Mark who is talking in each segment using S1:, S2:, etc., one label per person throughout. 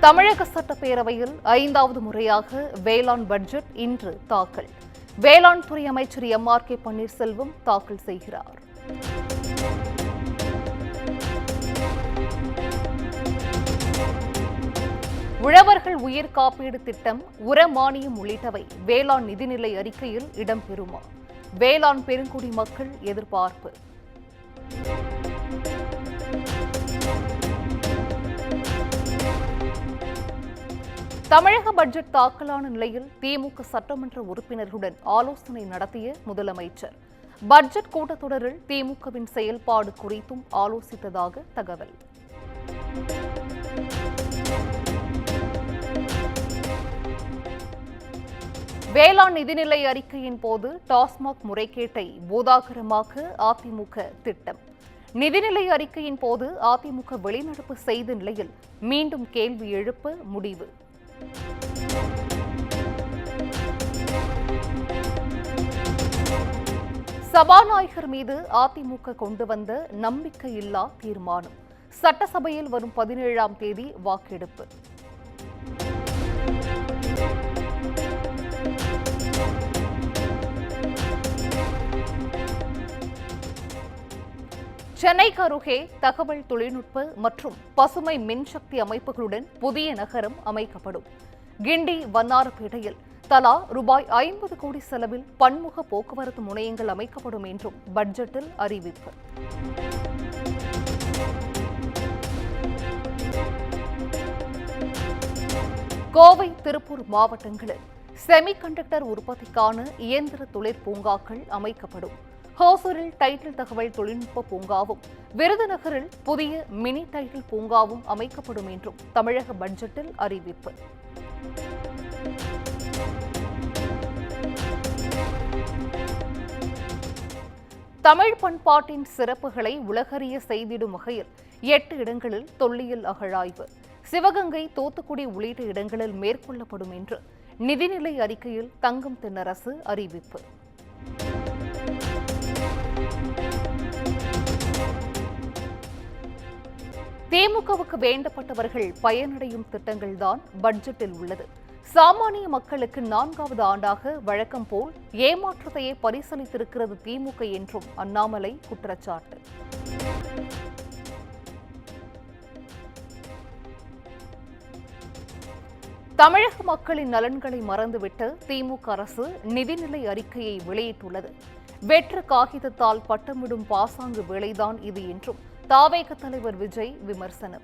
S1: தமிழக சட்டப்பேரவையில் 5வது முறையாக வேளாண் பட்ஜெட் இன்று தாக்கல். வேளாண் துறை அமைச்சர் எம்.ஆர்.கே. பன்னீர்செல்வம் தாக்கல் செய்கிறார். உழவர்கள் உயிர் காப்பீடு திட்டம், உர மானியம் உள்ளிட்டவை வேளாண் நிதிநிலை அறிக்கையில் இடம்பெறுமா? வேளாண் பெருங்குடி மக்கள் எதிர்பார்ப்பு. தமிழக பட்ஜெட் தாக்கலான நிலையில் திமுக சட்டமன்ற உறுப்பினர்களுடன் ஆலோசனை நடத்திய முதலமைச்சர். பட்ஜெட் கூட்டத்தொடரில் திமுகவின் செயல்பாடு குறித்தும் ஆலோசித்ததாக தகவல். வேளாண் நிதிநிலை அறிக்கையின் போது டாஸ்மாக் முறைகேட்டை பூதாகரமாக்க அதிமுக திட்டம். நிதிநிலை அறிக்கையின் போது அதிமுக வெளிநடப்பு செய்த நிலையில் மீண்டும் கேள்வி எழுப்ப முடிவு. சபாநாயகர் மீது அதிமுக கொண்டு வந்த நம்பிக்கையில்லா தீர்மானம். சட்டசபையில் வரும் 17ஆம் தேதி வாக்கெடுப்பு. சென்னைக்கு அருகே தகவல் தொழில்நுட்ப மற்றும் பசுமை மின்சக்தி அமைப்புகளுடன் புதிய நகரம் அமைக்கப்படும். கிண்டி, வண்ணாரப்பேட்டையில் தலா ரூபாய் 50 கோடி செலவில் பன்முக போக்குவரத்து முனையங்கள் அமைக்கப்படும் என்றும் பட்ஜெட்டில் அறிவிப்பு. கோவை, திருப்பூர் மாவட்டங்களில் செமிகண்டக்டர் உற்பத்திக்கான இயந்திர தொழிற்பூங்காக்கள் அமைக்கப்படும். ஹோசூரில் டைட்டில் தகவல் தொழில்நுட்ப பூங்காவும், விருதுநகரில் புதிய மினி டைட்டில் பூங்காவும் அமைக்கப்படும் என்றும் தமிழக பட்ஜெட்டில் அறிவிப்பு. தமிழ் பண்பாட்டின் சிறப்புகளை உலகறிய செய்திடும் வகையில் 8 இடங்களில் தொல்லியல் அகழாய்வு. சிவகங்கை, தூத்துக்குடி உள்ளிட்ட இடங்களில் மேற்கொள்ளப்படும் என்று நிதிநிலை அறிக்கையில் தங்கம் தென்னரசு அறிவிப்பு. திமுகவுக்கு வேண்டப்பட்டவர்கள் பயனடையும் திட்டங்கள்தான் பட்ஜெட்டில் உள்ளது. சாமானிய மக்களுக்கு 4வது ஆண்டாக வழக்கம் போல் ஏமாற்றத்தையே பரிசீலித்திருக்கிறது திமுக என்றும் அண்ணாமலை குற்றச்சாட்டு. தமிழக மக்களின் நலன்களை மறந்துவிட்டு திமுக அரசு நிதிநிலை அறிக்கையை வெளியிட்டுள்ளது. வெற்று காகிதத்தால் பட்டமிடும் பாசாங்கு வேலைதான் இது என்றும் தாவேக தலைவர் விஜய் விமர்சனம்.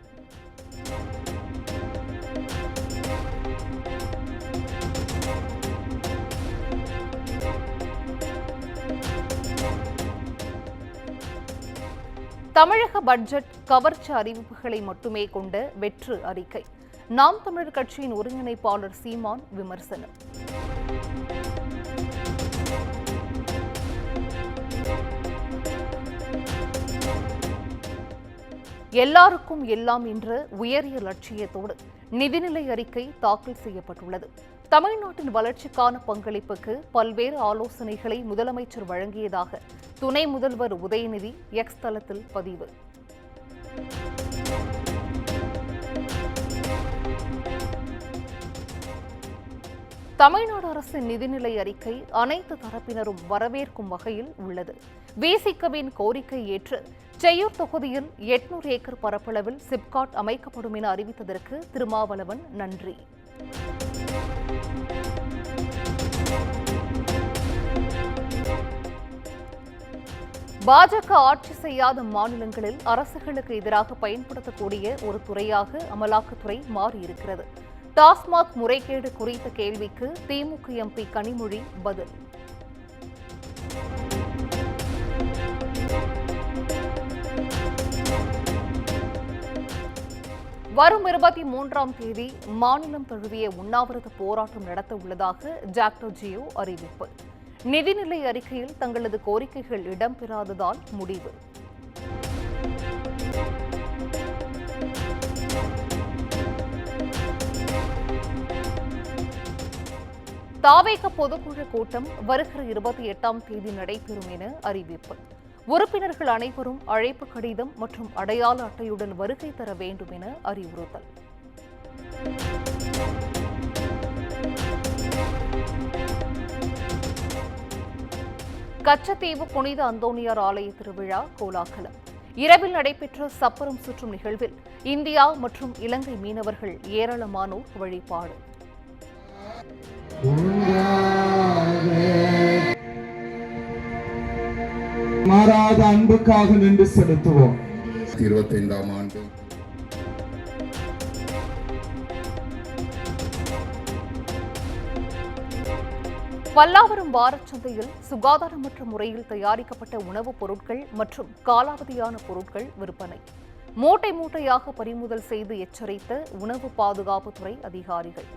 S1: தமிழக பட்ஜெட் கவர்ச்சி அறிவிப்புகளை மட்டுமே கொண்ட வெற்று அறிக்கை. நாம் தமிழர் கட்சியின் ஒருங்கிணைப்பாளர் சீமான் விமர்சனம். எல்லாருக்கும் எல்லாம் என்ற உயரிய லட்சியத்தோடு நிதிநிலை அறிக்கை தாக்கல் செய்யப்பட்டுள்ளது. தமிழ்நாட்டின் வளர்ச்சிக்கான பங்களிப்புக்கு பல்வேறு ஆலோசனைகளை முதலமைச்சர் வழங்கியதாக துணை முதல்வர் உதயநிதி எக்ஸ் தளத்தில் பதிவு. தமிழ்நாடு அரசின் நிதிநிலை அறிக்கை அனைத்து தரப்பினரும் வரவேற்கும் வகையில் உள்ளது. விசிகவின் கோரிக்கை ஏற்று செய்யூர் தொகுதியில் 800 ஏக்கர் பரப்பளவில் சிப்காட் அமைக்கப்படும் என அறிவித்ததற்கு திருமாவளவன் நன்றி. பாஜக ஆட்சி செய்யாத மாநிலங்களில் அரசுகளுக்கு எதிராக பயன்படுத்தக்கூடிய ஒரு துறையாக அமலாக்கத்துறை மாறியிருக்கிறது. டாஸ்மாக் முறைகேடு குறித்த கேள்விக்கு திமுக எம்பி கனிமொழி பதில். வரும் 23ஆம் தேதி மாநிலம் தழுவிய உண்ணாவிரத போராட்டம் நடத்த உள்ளதாக ஜாக்டோ ஜியோ அறிவிப்பு. நிதிநிலை அறிக்கையில் தங்களது கோரிக்கைகள் இடம்பெறாததால் முடிவு. தாவேக பொதுக்குழு கூட்டம் வருகிற 28ஆம் தேதி நடைபெறும் என அறிவிப்பு. உறுப்பினர்கள் அனைவரும் அழைப்பு கடிதம் மற்றும் அடையாள அட்டையுடன் வருகை தர வேண்டும் என அறிவுறுத்தல். கச்சத்தீவு புனித அந்தோணியார் ஆலய திருவிழா கோலாகலம். இரவில் நடைபெற்ற சப்பரம் சுற்றும் நிகழ்வில் இந்தியா மற்றும் இலங்கை மீனவர்கள் ஏராளமானோர் வழிபாடு.
S2: மாறாத அன்புக்காக நின்று செலுத்துவோம்.
S3: 25ஆம் ஆண்டு
S1: பல்லாவரம் வாரச்சந்தையில் சுகாதாரமற்ற முறையில் தயாரிக்கப்பட்ட உணவுப் பொருட்கள் மற்றும் காலாவதியான பொருட்கள் விற்பனை. மூட்டை மூட்டையாக பறிமுதல் செய்து எச்சரித்த உணவு பாதுகாப்புத்துறை அதிகாரிகள்.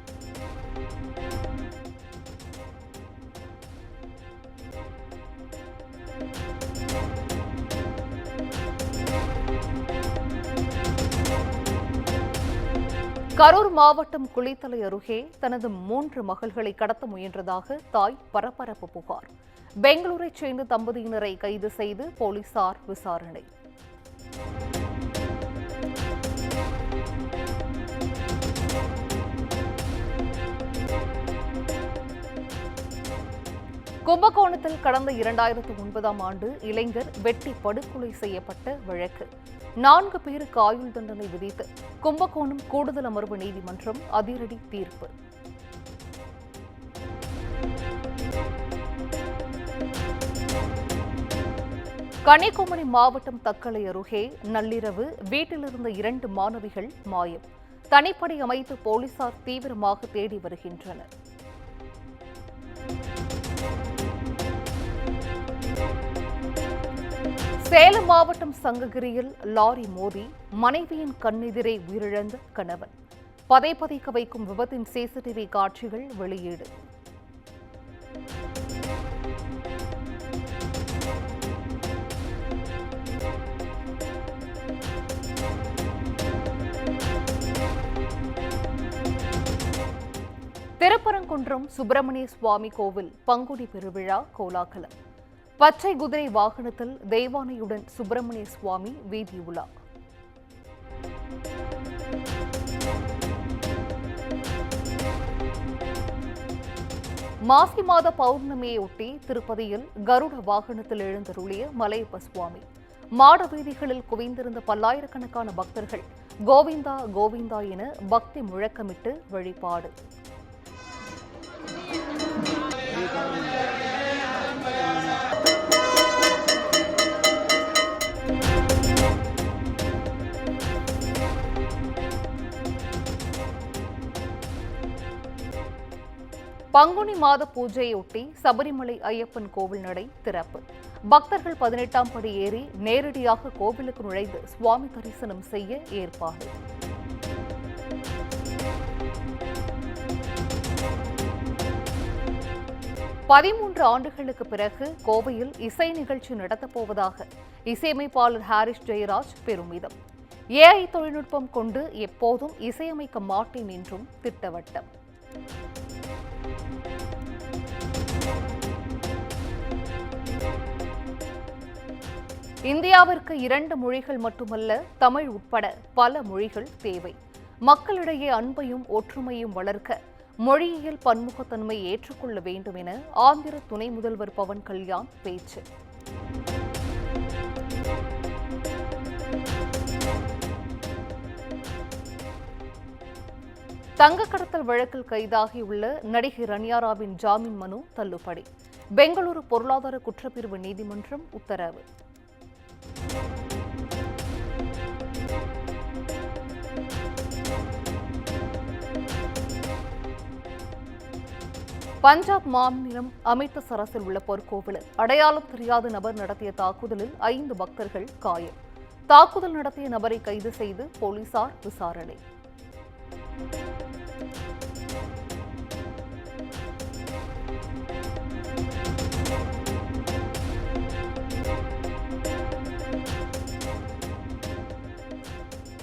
S1: கரூர் மாவட்டம் குளித்தலை அருகே தனது 3 மகள்களை கடத்த முயன்றதாக தாய் பரபரப்பு புகார். பெங்களூரைச் சேர்ந்த தம்பதியினரை கைது செய்து போலீசார் விசாரணை. கும்பகோணத்தில் கடந்த 2009ஆம் ஆண்டு இளைஞர் வெட்டி படுகொலை செய்யப்பட்ட வழக்கு 4 பேருக்கு ஆயுள் தண்டனை விதித்து கும்பகோணம் கூடுதல் அமர்வு நீதிமன்றம் அதிரடி தீர்ப்பு. கன்னியாகுமரி மாவட்டம் தக்கலை அருகே நள்ளிரவு வீட்டிலிருந்த 2 மாணவிகள் மாயம். தனிப்படை அமைத்து போலீசார் தீவிரமாக தேடி வருகின்றனர். சேலம் மாவட்டம் சங்ககிரியில் லாரி மோதி மனைவியின் கண்ணெதிரே உயிரிழந்த கணவன். பதைக்க வைக்கும் விபத்தின் சிசிடிவி காட்சிகள் வெளியீடு. திருப்பரங்குன்றம் சுப்பிரமணிய சுவாமி கோவில் பங்குனி பெருவிழா கோலாகலம். பச்சை குதிரை வாகனத்தில் தெய்வானையுடன் சுப்பிரமணிய சுவாமி வீதி உலா. மாசி மாத பௌர்ணமியையொட்டி திருப்பதியில் கருட வாகனத்தில் எழுந்தருளிய மலையப்ப சுவாமி. மாட வீதிகளில் குவிந்திருந்த பல்லாயிரக்கணக்கான பக்தர்கள் கோவிந்தா கோவிந்தா என பக்தி முழக்கமிட்டு வழிபாடு. பங்குனி மாத பூஜையொட்டி சபரிமலை ஐயப்பன் கோவில் நடை திறப்பு. பக்தர்கள் 18ஆம் படி ஏறி நேரடியாக கோவிலுக்கு நுழைந்து சுவாமி தரிசனம் செய்ய ஏற்பாடு. பதிமூன்று ஆண்டுகளுக்கு பிறகு கோவையில் இசை நிகழ்ச்சி நடத்தப்போவதாக இசையமைப்பாளர் ஹாரிஸ் ஜெயராஜ் பெருமிதம். ஏஐ தொழில்நுட்பம் கொண்டு எப்போதும் இசையமைக்க மாட்டேன் என்றும் திட்டவட்டம். இந்தியாவிற்கு 2 மொழிகள் மட்டுமல்ல, தமிழ் உட்பட பல மொழிகள் தேவை. மக்களிடையே அன்பையும் ஒற்றுமையும் வளர்க்க மொழியியல் பன்முகத்தன்மை ஏற்றுக்கொள்ள வேண்டும் என ஆந்திர துணை முதல்வர் பவன் கல்யாண் பேச்சு. தங்க கடத்தல் வழக்கில் கைதாகியுள்ள நடிகை ரன்யாராவின் ஜாமீன் மனு தள்ளுபடி. பெங்களூரு பொருளாதார குற்றப்பிரிவு நீதிமன்றம் உத்தரவு. பஞ்சாப் மாநிலம் அமிர்தசரஸில் உள்ள பொற்கோவிலில் அடையாளம் தெரியாத நபர் நடத்திய தாக்குதலில் 5 பக்தர்கள் காயம். தாக்குதல் நடத்திய நபரை கைது செய்து போலீசார் விசாரணை.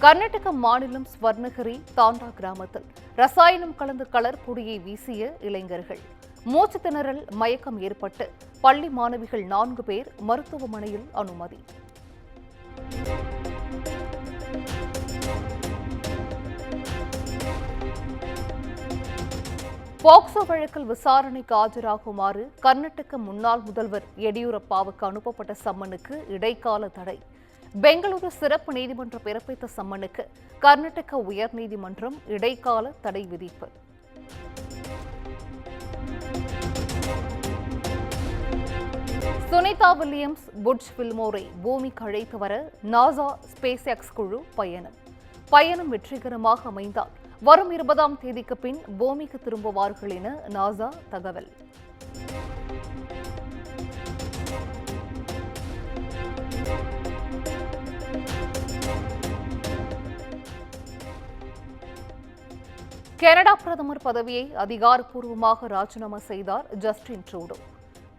S1: கர்நாடக மாநிலம் ஸ்வர்ணகிரி தாண்டா கிராமத்தில் ரசாயனம் கலந்த கலர் பொடியை வீசிய இளைஞர்கள். மூச்சு திணறல், மயக்கம் ஏற்பட்டு பள்ளி மாணவிகள் 4 பேர் மருத்துவமனையில் அனுமதி. போக்சோ வழக்கில் விசாரணைக்கு ஆஜராகுமாறு கர்நாடக முன்னாள் முதல்வர் எடியூரப்பாவுக்கு அனுப்பப்பட்ட சம்மனுக்கு இடைக்கால தடை. பெங்களூரு சிறப்பு நீதிமன்றம் பிறப்பித்த சம்மனுக்கு கர்நாடக உயர்நீதிமன்றம் இடைக்கால தடை விதிப்பு. சுனிதா வில்லியம்ஸ் புட்ஜ் வில்மோரை பூமிக்கு அழைத்து வர நாசா ஸ்பேஸ் எக்ஸ் குழு பயணம் வெற்றிகரமாக அமைந்தால் வரும் 20ஆம் தேதிக்கு பின் பூமிக்கு திரும்புவார்கள் என நாசா தகவல். கனடா பிரதமர் பதவியை அதிகாரப்பூர்வமாக ராஜினாமா செய்தார் ஜஸ்டின் ட்ரூடோ.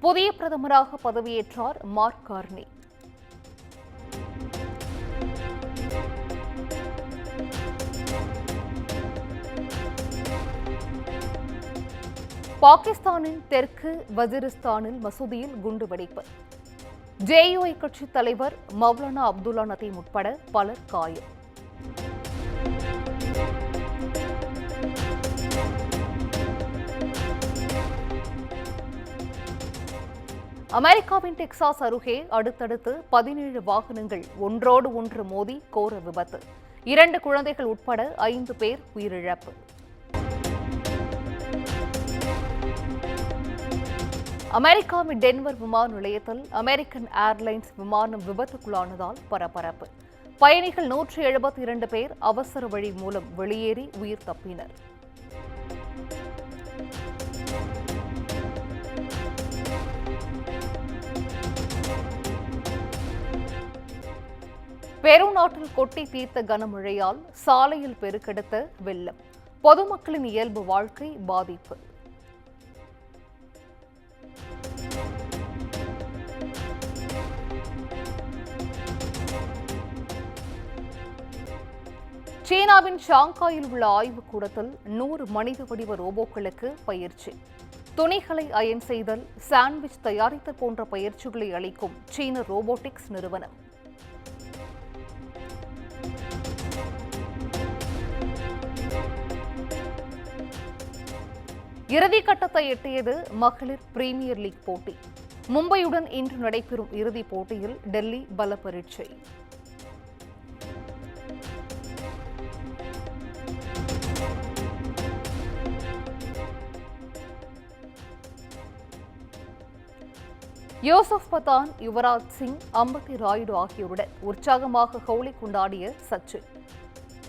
S1: புதிய பிரதமராக பதவியேற்றார் மார்க் கார்னி. பாகிஸ்தானின் தெற்கு வஜிரிஸ்தானில் மசூதியில் குண்டுவெடிப்பு. ஜேயுஐ கட்சி தலைவர் மௌலானா அப்துல்லா நதீம் உட்பட பலர் காயம். அமெரிக்காவின் டெக்சாஸ் அருகே அடுத்தடுத்து 17 வாகனங்கள் ஒன்றோடு ஒன்று மோதி கோர விபத்து. 2 குழந்தைகள் உட்பட 5 பேர் உயிரிழப்பு. அமெரிக்காவின் டென்வர் விமான நிலையத்தில் அமெரிக்கன் ஏர்லைன்ஸ் விமானம் விபத்துக்குள்ளானதால் பரபரப்பு. பயணிகள் 172 பேர் அவசர வழி மூலம் வெளியேறி உயிர் தப்பினர். பெரு நாட்டில் கொட்டி தீர்த்த கனமழையால் சாலையில் பெருக்கெடுத்த வெள்ளம். பொதுமக்களின் இயல்பு வாழ்க்கை பாதிப்பு. சீனாவின் ஷாங்காயில் உள்ள ஆய்வுக்கூடத்தில் 100 மனித வடிவ ரோபோக்களுக்கு பயிற்சி. துணிகளை அயன் செய்தல், சாண்ட்விச் தயாரித்தல் போன்ற பயிற்சிகளை அளிக்கும் சீன ரோபோட்டிக்ஸ் நிறுவனம். இறுதிக்கட்டத்தை எட்டியது மகளிர் பிரீமியர் லீக் போட்டி. மும்பையுடன் இன்று நடைபெறும் இறுதிப் போட்டியில் டெல்லி பல பரீட்சை. யூசுப் பதான், யுவராஜ் சிங், அம்பத்தி ராயுடு ஆகியோருடன் உற்சாகமாக ஹோலி கொண்டாடிய சச்சின்.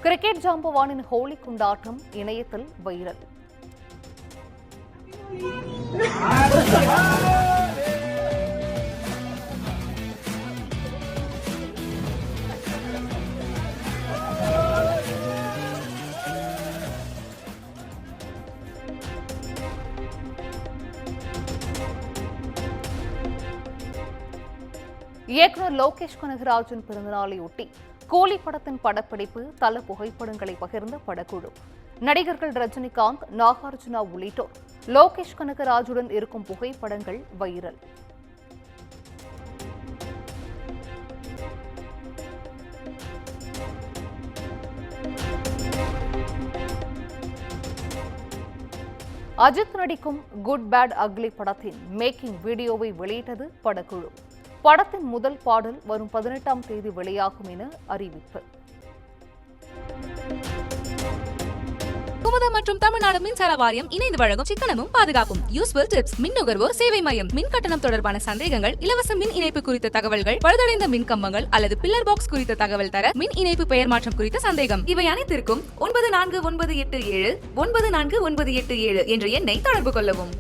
S1: கிரிக்கெட் ஜாம்பவானின் ஹோலி கொண்டாட்டம் இணையத்தில் வைரல். இயக்குநர் லோகேஷ் கனகராஜின் பிறந்தநாளையொட்டி கூலி படத்தின் படப்பிடிப்பு தல புகைப்படங்களை பகிர்ந்த படக்குழு. நடிகர்கள் ரஜினிகாந்த், நாகார்ஜுனா உள்ளிட்டோர் லோகேஷ் கனகராஜுடன் இருக்கும் புகைப்படங்கள் வைரல். அஜித் நடிக்கும் குட் பேட் அக்லி படத்தின் மேக்கிங் வீடியோவை வெளியிட்டது படக்குழு. படத்தின் முதல் பாடல் வரும் 18ஆம் தேதி வெளியாகும் என அறிவிப்பு.
S4: குமுதம் மற்றும் தமிழ்நாடு மின்சார வாரியம் இணைந்து வழங்கும் சிக்கனமும் பாதுகாப்பும் யூஸ்ஃபுல் டிப்ஸ். மின் நுகர்வோர் சேவை மையம். மின் கட்டணம் தொடர்பான சந்தேகங்கள், இலவச மின் இணைப்பு குறித்த தகவல்கள், பழுதடைந்த மின் கம்பங்கள் அல்லது பில்லர் பாக்ஸ் குறித்த தகவல் தர, மின் இணைப்பு பெயர் மாற்றம் குறித்த சந்தேகம், இவை அனைத்திற்கும் 9497 94987 என்ற எண்ணை தொடர்பு கொள்ளவும்.